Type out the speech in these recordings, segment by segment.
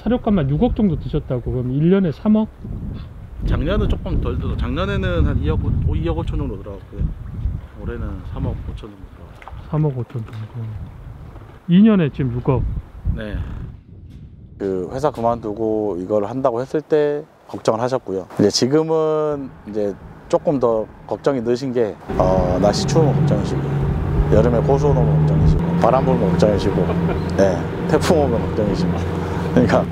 사료값만 6억 정도 드셨다고. 그럼 1년에 3억? 작년은 조금 덜 들어. 작년에는 한 2억 5천 정도 들어갔고요. 올해는 3억 5천 정도 들어갔어요. 3억 5천 정도. 2년에 지금 6억. 네. 그 회사 그만두고 이걸 한다고 했을 때 걱정을 하셨고요. 이제 지금은 이제 조금 더 걱정이 늦은 게 날씨 추우면 걱정이시고, 여름에 고수온 오면 걱정이시고, 바람 불면 걱정이시고, 네, 태풍 오면 걱정이시고. 그러니까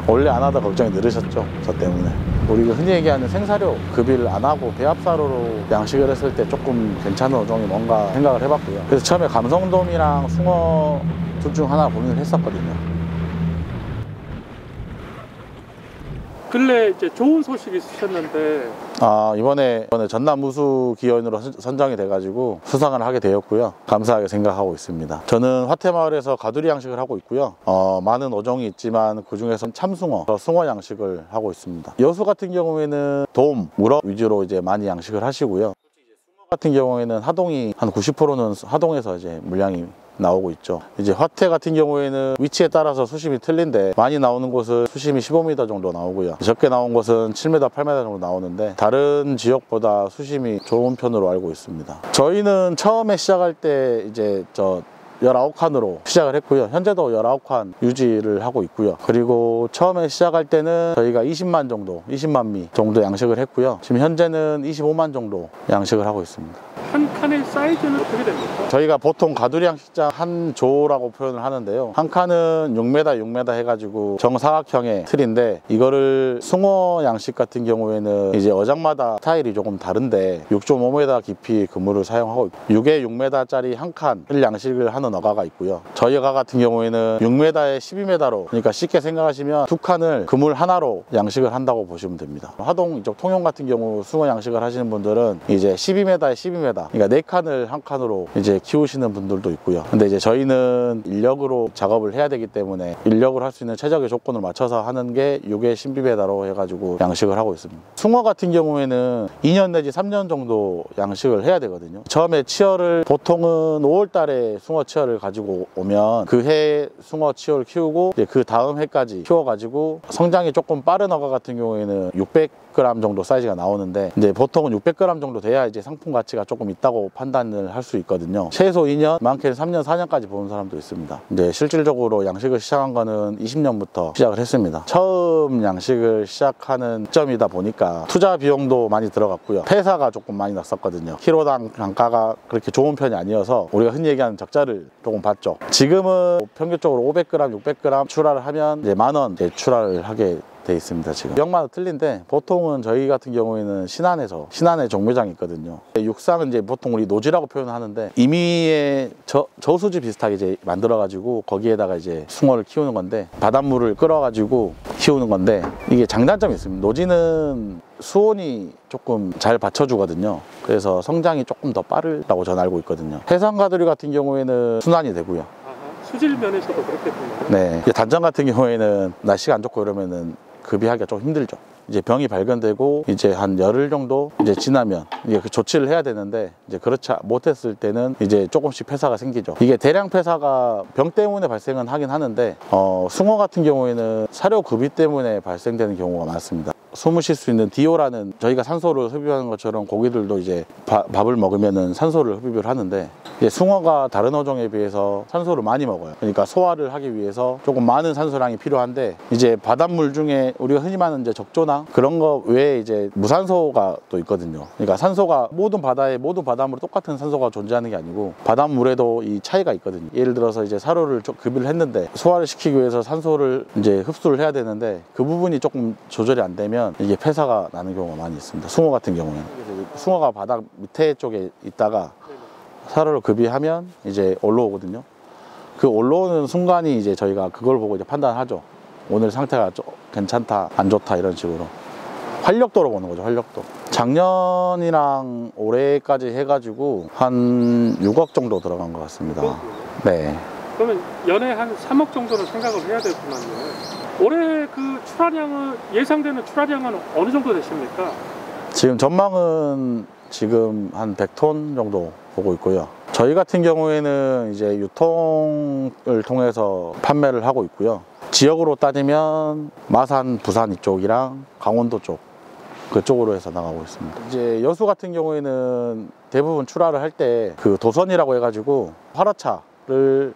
원래 안 하다 걱정이 늘으셨죠, 저 때문에. 우리가 흔히 얘기하는 생사료 급여를 안 하고 배합사료로 양식을 했을 때 조금 괜찮은 어종이 뭔가 생각을 해봤고요. 그래서 처음에 감성돔이랑 숭어 둘 중 하나 고민을 했었거든요. 근래 이제 좋은 소식이 있으셨는데. 이번에 전남우수 기원으로 선정이 돼가지고 수상을 하게 되었고요. 감사하게 생각하고 있습니다. 저는 화태마을에서 가두리 양식을 하고 있고요. 많은 어종이 있지만 그 중에서 참숭어, 숭어 양식을 하고 있습니다. 여수 같은 경우에는 돔, 우럭 위주로 이제 많이 양식을 하시고요. 숭어 같은 경우에는 하동이 한 90%는 하동에서 이제 물량이 나오고 있죠. 이제 화태 같은 경우에는 위치에 따라서 수심이 틀린데, 많이 나오는 곳은 수심이 15m 정도 나오고요. 적게 나온 곳은 7m, 8m 정도 나오는데 다른 지역보다 수심이 좋은 편으로 알고 있습니다. 저희는 처음에 시작할 때 이제 19칸으로 시작을 했고요. 현재도 19칸 유지를 하고 있고요. 그리고 처음에 시작할 때는 저희가 20만 미 정도 양식을 했고요. 지금 현재는 25만 정도 양식을 하고 있습니다. 한 칸의 사이즈는 어떻게 됩니까? 저희가 보통 가두리 양식장 한 조라고 표현을 하는데요. 한 칸은 6m, 6m 해가지고 정사각형의 틀인데, 이거를 숭어 양식 같은 경우에는 이제 어장마다 스타일이 조금 다른데 6.5m 깊이 그물을 사용하고 있고, 6에 6m짜리 한 칸을 양식을 하는 어가가 있고요. 저희 어가 같은 경우에는 6m에 12m로, 그러니까 쉽게 생각하시면 두 칸을 그물 하나로 양식을 한다고 보시면 됩니다. 하동 이쪽 통영 같은 경우 숭어 양식을 하시는 분들은 이제 12m에 12m, 그러니까 네 칸을 한 칸으로 이제 키우시는 분들도 있고요. 근데 이제 저희는 인력으로 작업을 해야 되기 때문에 인력을 할 수 있는 최적의 조건을 맞춰서 하는 게 6에 12m로 해가지고 양식을 하고 있습니다. 숭어 같은 경우에는 2년 내지 3년 정도 양식을 해야 되거든요. 처음에 치어를 보통은 5월 달에 숭어 치어를 가지고 오면 그 해 숭어 치어를 키우고 이제 그 다음 해까지 키워가지고, 성장이 조금 빠른 어가 같은 경우에는 600g 정도 사이즈가 나오는데, 이제 보통은 600g 정도 돼야 이제 상품 가치가 조금 있다고 판단을 할 수 있거든요. 최소 2년, 많게는 3년, 4년까지 보는 사람도 있습니다. 이제 실질적으로 양식을 시작한 거는 20년부터 시작을 했습니다. 처음 양식을 시작하는 점이다 보니까 투자 비용도 많이 들어갔고요. 폐사가 조금 많이 났었거든요. 키로당 단가가 그렇게 좋은 편이 아니어서 우리가 흔히 얘기하는 적자를 조금 봤죠. 지금은 평균적으로 500g, 600g 출하를 하면 이제 10,000원 이제 출하를 하게 돼 있습니다. 지금 지역마다 틀린데, 보통은 저희 같은 경우에는 신안에 종묘장이 있거든요. 육상은 이제 보통 우리 노지라고 표현하는데, 임의의 저수지 비슷하게 이제 만들어 가지고 거기에다가 이제 숭어를 키우는 건데, 바닷물을 끌어 가지고 키우는 건데, 이게 장단점이 있습니다. 노지는 수온이 조금 잘 받쳐주거든요. 그래서 성장이 조금 더 빠르다고 저는 알고 있거든요. 해상가두리 같은 경우에는 순환이 되고요. 수질 면에서도 그렇겠군요. 네. 단장 같은 경우에는 날씨가 안 좋고 이러면은 급이하기가 좀 힘들죠. 이제 병이 발견되고 이제 한 열흘 정도 이제 지나면 이게 그 조치를 해야 되는데, 이제 그렇지 못했을 때는 이제 조금씩 폐사가 생기죠. 이게 대량 폐사가 병 때문에 발생은 하긴 하는데, 숭어 같은 경우에는 사료 급이 때문에 발생되는 경우가 많습니다. 숨을 쉴 수 있는 디오라는, 저희가 산소를 흡입하는 것처럼 고기들도 이제 밥을 먹으면은 산소를 흡입을 하는데, 이제 숭어가 다른 어종에 비해서 산소를 많이 먹어요. 그러니까 소화를 하기 위해서 조금 많은 산소량이 필요한데, 이제 바닷물 중에 우리가 흔히 말하는 이제 적조나 그런 거 외에 이제 무산소가 또 있거든요. 그러니까 산소가 모든 바다에 모든 바닷물에 똑같은 산소가 존재하는 게 아니고, 바닷물에도 이 차이가 있거든요. 예를 들어서 이제 사료를 좀 급여를 했는데 소화를 시키기 위해서 산소를 이제 흡수를 해야 되는데, 그 부분이 조금 조절이 안 되면 이게 폐사가 나는 경우가 많이 있습니다. 숭어 같은 경우는 숭어가 바닥 밑에 쪽에 있다가 사료를 급여하면 이제 올라오거든요. 그 올라오는 순간이 이제 저희가 그걸 보고 이제 판단하죠. 오늘 상태가 좀 괜찮다, 안 좋다, 이런 식으로 활력도로 보는 거죠. 활력도. 작년이랑 올해까지 해가지고 한 6억 정도 들어간 것 같습니다. 네. 그러면 연에 한 3억 정도는 생각을 해야 되겠구만요. 올해 그 출하량은, 예상되는 출하량은 어느 정도 되십니까? 지금 전망은 지금 한 100톤 정도 보고 있고요. 저희 같은 경우에는 이제 유통을 통해서 판매를 하고 있고요. 지역으로 따지면 마산, 부산 이쪽이랑 강원도 쪽 그쪽으로 해서 나가고 있습니다. 이제 여수 같은 경우에는 대부분 출하를 할 때 그 도선이라고 해가지고 화로차를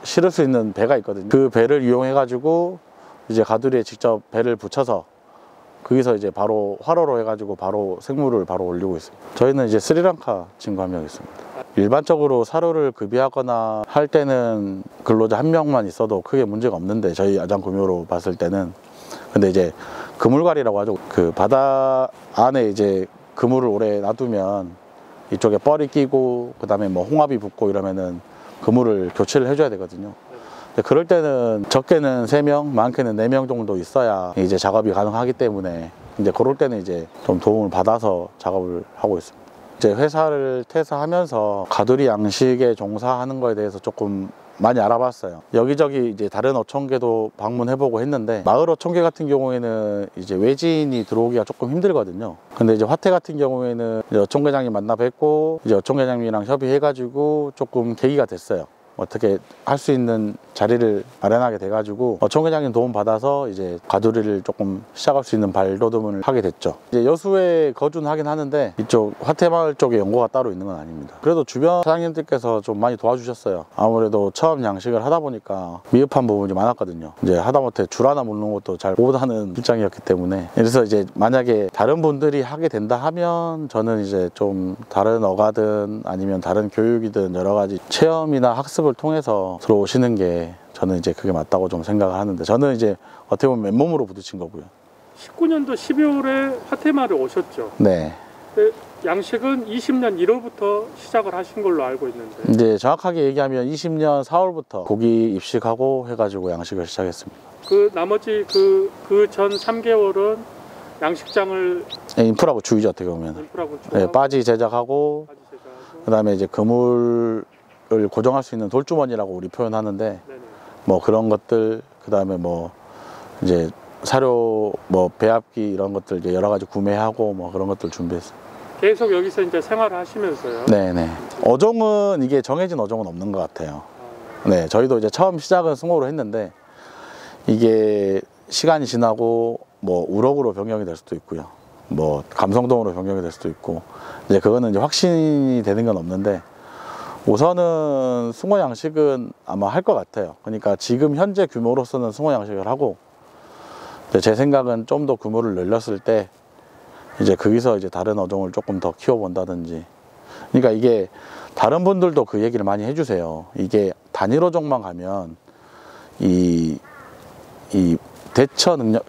실을 수 있는 배가 있거든요. 그 배를 이용해 가지고 이제 가두리에 직접 배를 붙여서 거기서 이제 바로 화로로 해가지고 바로 생물을 바로 올리고 있습니다. 저희는 이제 스리랑카 친구 한 명 있습니다. 일반적으로 사료를 급여하거나 할 때는 근로자 한 명만 있어도 크게 문제가 없는데, 저희 아장금요로 봤을 때는. 근데 이제 그물갈이라고 하죠. 그 바다 안에 이제 그물을 오래 놔두면 이쪽에 뻘이 끼고 그 다음에 뭐 홍합이 붙고 이러면은 그물을 교체를 해줘야 되거든요. 근데 그럴 때는 적게는 3명, 많게는 4명 정도 있어야 이제 작업이 가능하기 때문에 이제 그럴 때는 이제 좀 도움을 받아서 작업을 하고 있습니다. 이제 회사를 퇴사하면서 가두리 양식에 종사하는 거에 대해서 조금 많이 알아봤어요. 여기저기 이제 다른 어촌계도 방문해보고 했는데, 마을 어촌계 같은 경우에는 이제 외지인이 들어오기가 조금 힘들거든요. 근데 이제 화태 같은 경우에는 이제 어촌계장님 만나 뵙고 이제 어촌계장님이랑 협의해가지고 조금 계기가 됐어요. 어떻게 할 수 있는 자리를 마련하게 돼가지고 어촌계장님 도움 받아서 이제 가두리를 조금 시작할 수 있는 발돋움을 하게 됐죠. 이제 여수에 거주는 하긴 하는데 이쪽 화태마을 쪽에 연고가 따로 있는 건 아닙니다. 그래도 주변 사장님들께서 좀 많이 도와주셨어요. 아무래도 처음 양식을 하다 보니까 미흡한 부분이 많았거든요. 이제 하다못해 줄 하나 묶는 것도 잘 못하는 입장이었기 때문에, 그래서 이제 만약에 다른 분들이 하게 된다 하면 저는 이제 좀 다른 어가든 아니면 다른 교육이든 여러 가지 체험이나 학습을 통해서 들어오시는 게 저는 이제 그게 맞다고 좀 생각을 하는데, 저는 이제 어떻게 보면 맨몸으로 부딪힌 거고요. 19년도 12월에 화태마을에 오셨죠? 네. 근데 양식은 20년 1월부터 시작을 하신 걸로 알고 있는데, 이제 정확하게 얘기하면 20년 4월부터 고기 입식하고 해가지고 양식을 시작했습니다. 그 나머지 그 전 3개월은 양식장을 네, 인프라고 주의죠, 어떻게 보면. 인프라고 네, 빠지 제작하고 그 다음에 이제 그물을 고정할 수 있는 돌주머니라고 우리 표현하는데, 네네. 뭐 그런 것들, 그 다음에 뭐 이제 사료 뭐 배합기 이런 것들 이제 여러 가지 구매하고 뭐 그런 것들 준비했어요. 계속 여기서 이제 생활을 하시면서요? 네네. 어종은 이게 정해진 어종은 없는 것 같아요. 네, 저희도 이제 처음 시작은 숭어로 했는데 이게 시간이 지나고 뭐 우럭으로 변경이 될 수도 있고요. 뭐 감성동으로 변경이 될 수도 있고, 이제 그거는 이제 확신이 되는 건 없는데, 우선은 숭어 양식은 아마 할 것 같아요. 그러니까 지금 현재 규모로서는 숭어 양식을 하고, 제 생각은 좀 더 규모를 늘렸을 때 이제 거기서 이제 다른 어종을 조금 더 키워본다든지. 그러니까 이게 다른 분들도 그 얘기를 많이 해주세요. 이게 단일 어종만 가면 이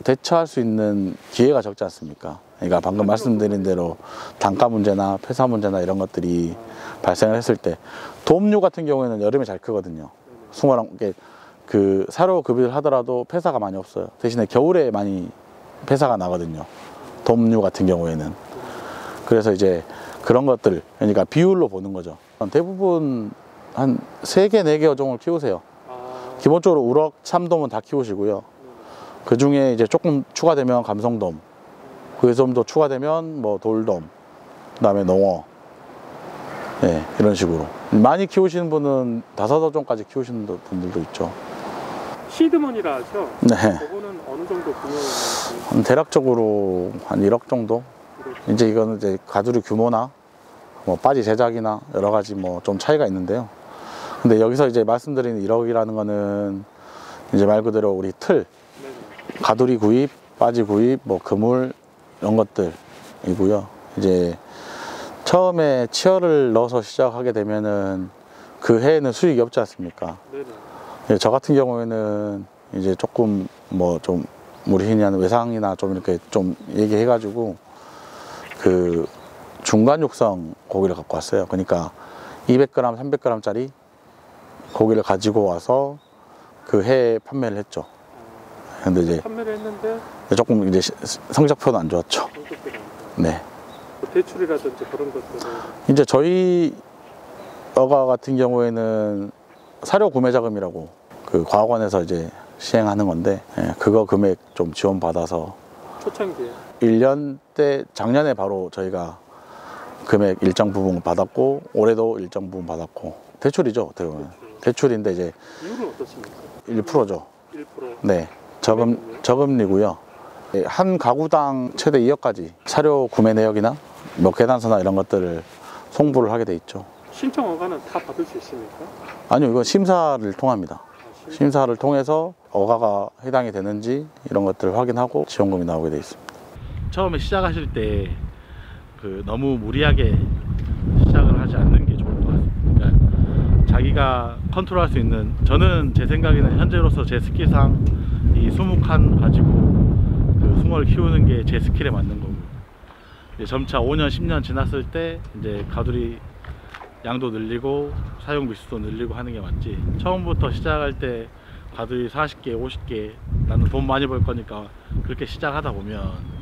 대처할 수 있는 기회가 적지 않습니까? 그러니까 방금 말씀드린 대로 단가 문제나 폐사 문제나 이런 것들이 발생을 했을 때, 도업류 같은 경우에는 여름에 잘 크거든요. 숭어랑 그 사료 급여를 하더라도 폐사가 많이 없어요. 대신에 겨울에 많이 폐사가 나거든요, 도업류 같은 경우에는. 그래서 이제 그런 것들, 그러니까 비율로 보는 거죠. 대부분 한 3개, 4개 어종을 키우세요. 기본적으로 우럭, 참돔은 다 키우시고요. 그 중에 이제 조금 추가되면 감성돔, 그 좀 더 추가되면 뭐 돌돔, 그 다음에 농어, 네, 이런 식으로. 많이 키우시는 분은 5어종까지 키우시는 분들도 있죠. 시드먼이라 하죠? 네. 그거는 어느 정도 규모였는지? 대략적으로 한 1억 정도? 이제 이거는 이제 가두리 규모나 뭐 빠지 제작이나 여러 가지 뭐 좀 차이가 있는데요. 근데 여기서 이제 말씀드리는 1억이라는 거는 이제 말 그대로 우리 틀, 가두리 구입, 빠지 구입, 뭐 그물 이런 것들이고요. 이제 처음에 치어를 넣어서 시작하게 되면은 그 해에는 수익이 없지 않습니까? 네네. 저 같은 경우에는 이제 조금 뭐 좀 우리 흔히 하는 외상이나 좀 이렇게 좀 얘기해가지고 그 중간 육성 고기를 갖고 왔어요. 그러니까 200g, 300g 짜리 고기를 가지고 와서 그 해에 판매를 했죠. 근데 이제 판매를 했는데 조금 이제 성적표는 안 좋았죠. 네. 대출이라든지 그런 것들은 이제 저희 어가 같은 경우에는 사료 구매 자금이라고 그 과학원에서 이제 시행하는 건데, 예, 그거 금액 좀 지원 받아서 초창기에 1년 때 작년에 바로 저희가 금액 일정 부분 받았고 올해도 일정 부분 받았고 대출이죠. 어떻게 보면 대출인데 이제 이율은 어떻습니까? 1%죠. 1%. 네, 저금리고요. 한 가구당 최대 2억까지 사료 구매 내역이나 뭐 계단서나 이런 것들을 송부를 하게 돼 있죠. 신청 허가는 다 받을 수 있습니까? 아니요, 이건 심사를 통합니다. 심사를 통해서 허가가 해당이 되는지 이런 것들을 확인하고 지원금이 나오게 돼 있습니다. 처음에 시작하실 때 너무 무리하게 시작을 하지 않는 게 좋을 것 같습니다. 그러니까 자기가 컨트롤할 수 있는, 저는 제 생각에는 현재로서 제 스킬상 이 20칸 가지고 숭어를 키우는 게 제 스킬에 맞는 거고, 이제 점차 5년 10년 지났을 때 이제 가두리 양도 늘리고 사용 밀수도 늘리고 하는 게 맞지, 처음부터 시작할 때 가두리 40개 50개 나는 돈 많이 벌 거니까 그렇게 시작하다 보면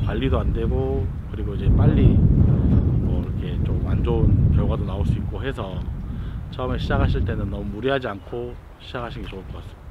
관리도 안 되고, 그리고 이제 빨리 뭐 이렇게 좀 안 좋은 결과도 나올 수 있고 해서 처음에 시작하실 때는 너무 무리하지 않고 시작하시는 게 좋을 것 같습니다.